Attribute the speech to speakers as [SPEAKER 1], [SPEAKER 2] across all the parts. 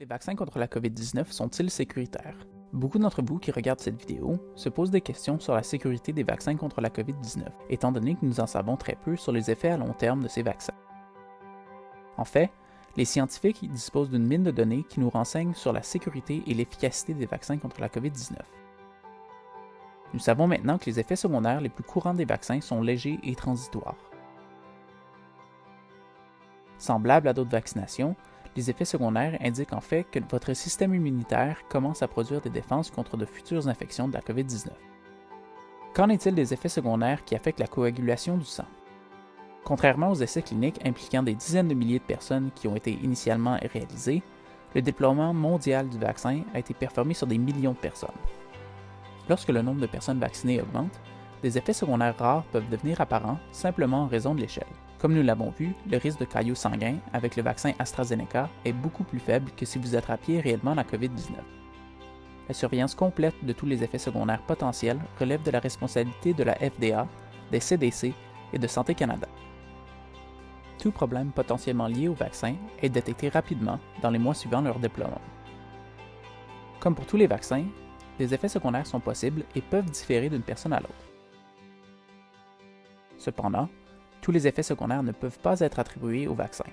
[SPEAKER 1] Les vaccins contre la COVID-19 sont-ils sécuritaires? Beaucoup d'entre vous qui regardent cette vidéo se posent des questions sur la sécurité des vaccins contre la COVID-19, étant donné que nous en savons très peu sur les effets à long terme de ces vaccins. En fait, les scientifiques disposent d'une mine de données qui nous renseigne sur la sécurité et l'efficacité des vaccins contre la COVID-19. Nous savons maintenant que les effets secondaires les plus courants des vaccins sont légers et transitoires. Semblables à d'autres vaccinations, les effets secondaires indiquent en fait que votre système immunitaire commence à produire des défenses contre de futures infections de la COVID-19. Qu'en est-il des effets secondaires qui affectent la coagulation du sang? Contrairement aux essais cliniques impliquant des dizaines de milliers de personnes qui ont été initialement réalisés, le déploiement mondial du vaccin a été performé sur des millions de personnes. Lorsque le nombre de personnes vaccinées augmente, des effets secondaires rares peuvent devenir apparents simplement en raison de l'échelle. Comme nous l'avons vu, le risque de caillots sanguins avec le vaccin AstraZeneca est beaucoup plus faible que si vous attrapiez réellement la COVID-19. La surveillance complète de tous les effets secondaires potentiels relève de la responsabilité de la FDA, des CDC et de Santé Canada. Tout problème potentiellement lié au vaccin est détecté rapidement dans les mois suivant leur déploiement. Comme pour tous les vaccins, des effets secondaires sont possibles et peuvent différer d'une personne à l'autre. Cependant, tous les effets secondaires ne peuvent pas être attribués au vaccin.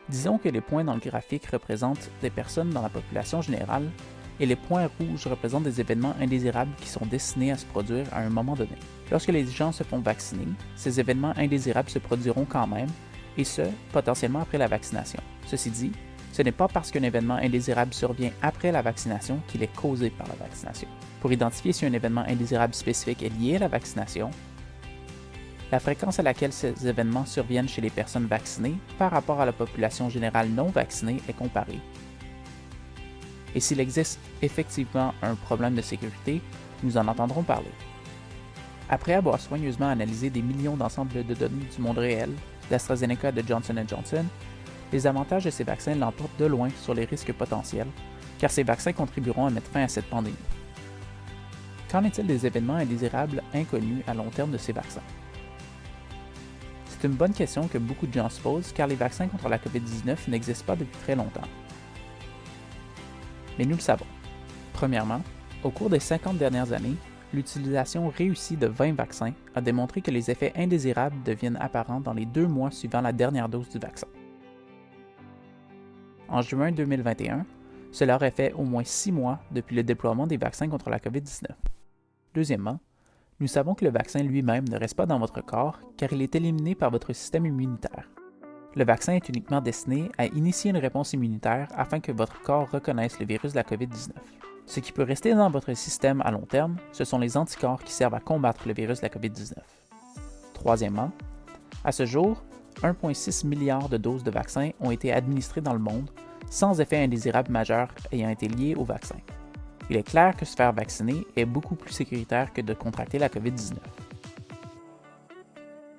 [SPEAKER 1] Disons que les points dans le graphique représentent des personnes dans la population générale et les points rouges représentent des événements indésirables qui sont destinés à se produire à un moment donné. Lorsque les gens se font vacciner, ces événements indésirables se produiront quand même, et ce, potentiellement après la vaccination. Ceci dit, ce n'est pas parce qu'un événement indésirable survient après la vaccination qu'il est causé par la vaccination. Pour identifier si un événement indésirable spécifique est lié à la vaccination, la fréquence à laquelle ces événements surviennent chez les personnes vaccinées par rapport à la population générale non vaccinée est comparée. Et s'il existe effectivement un problème de sécurité, nous en entendrons parler. Après avoir soigneusement analysé des millions d'ensembles de données du monde réel, d'AstraZeneca et de Johnson & Johnson, les avantages de ces vaccins l'emportent de loin sur les risques potentiels, car ces vaccins contribueront à mettre fin à cette pandémie. Qu'en est-il des événements indésirables inconnus à long terme de ces vaccins? C'est une bonne question que beaucoup de gens se posent car les vaccins contre la COVID-19 n'existent pas depuis très longtemps. Mais nous le savons. Premièrement, au cours des 50 dernières années, l'utilisation réussie de 20 vaccins a démontré que les effets indésirables deviennent apparents dans les 2 mois suivant la dernière dose du vaccin. En juin 2021, cela aurait fait au moins 6 mois depuis le déploiement des vaccins contre la COVID-19. Deuxièmement, nous savons que le vaccin lui-même ne reste pas dans votre corps car il est éliminé par votre système immunitaire. Le vaccin est uniquement destiné à initier une réponse immunitaire afin que votre corps reconnaisse le virus de la COVID-19. Ce qui peut rester dans votre système à long terme, ce sont les anticorps qui servent à combattre le virus de la COVID-19. Troisièmement, à ce jour, 1,6 milliard de doses de vaccins ont été administrées dans le monde, sans effet indésirable majeur ayant été lié au vaccin. Il est clair que se faire vacciner est beaucoup plus sécuritaire que de contracter la COVID-19.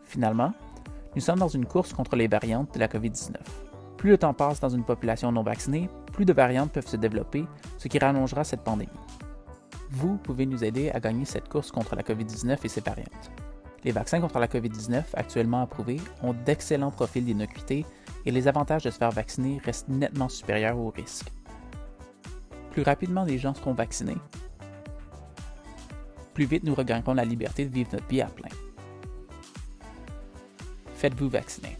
[SPEAKER 1] Finalement, nous sommes dans une course contre les variantes de la COVID-19. Plus le temps passe dans une population non vaccinée, plus de variantes peuvent se développer, ce qui rallongera cette pandémie. Vous pouvez nous aider à gagner cette course contre la COVID-19 et ses variantes. Les vaccins contre la COVID-19 actuellement approuvés ont d'excellents profils d'innocuité et les avantages de se faire vacciner restent nettement supérieurs aux risques. Plus rapidement les gens seront vaccinés, plus vite nous regagnerons la liberté de vivre notre vie à plein. Faites-vous vacciner.